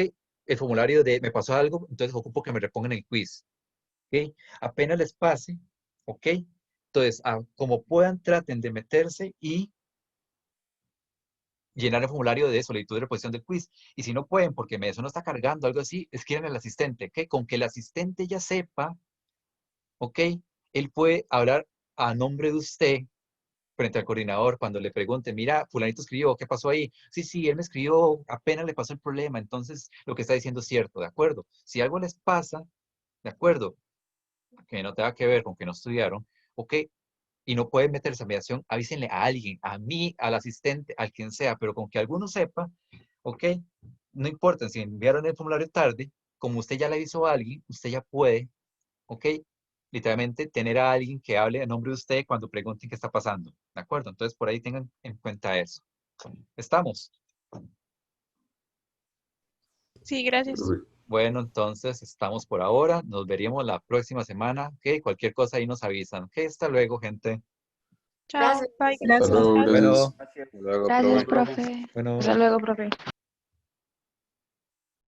El formulario de me pasó algo, entonces ocupo que me repongan el quiz, ¿ok? Apenas les pase, ¿ok? Entonces, como puedan, traten de meterse y llenar el formulario de solicitud de reposición del quiz. Y si no pueden, porque eso no está cargando, algo así, escriban al asistente, ¿ok? Con que el asistente ya sepa, ¿ok? Él puede hablar a nombre de usted frente al coordinador cuando le pregunte, mira, fulanito escribió, ¿qué pasó ahí? Sí, sí, él me escribió, apenas le pasó el problema, entonces lo que está diciendo es cierto, ¿de acuerdo? Si algo les pasa, ¿de acuerdo? Que no tenga que ver con que no estudiaron, ¿ok? Y no pueden meterse a mediación, avísenle a alguien, a mí, al asistente, al quien sea, pero con que alguno sepa, ¿ok? No importa si enviaron el formulario tarde, como usted ya le avisó a alguien, usted ya puede, ¿ok? Literalmente tener a alguien que hable a nombre de usted cuando pregunten qué está pasando, ¿de acuerdo? Entonces por ahí tengan en cuenta eso. ¿Estamos? Sí, gracias. Bueno, entonces estamos por ahora. Nos veríamos la próxima semana. ¿Ok? Cualquier cosa ahí nos avisan. ¿Ok? Hasta luego, gente. Chao, Gracias. bye. Hasta Gracias. luego, Gracias. gracias. Gracias. Luego, Gracias, profe. profe. Bueno. Hasta luego, profe.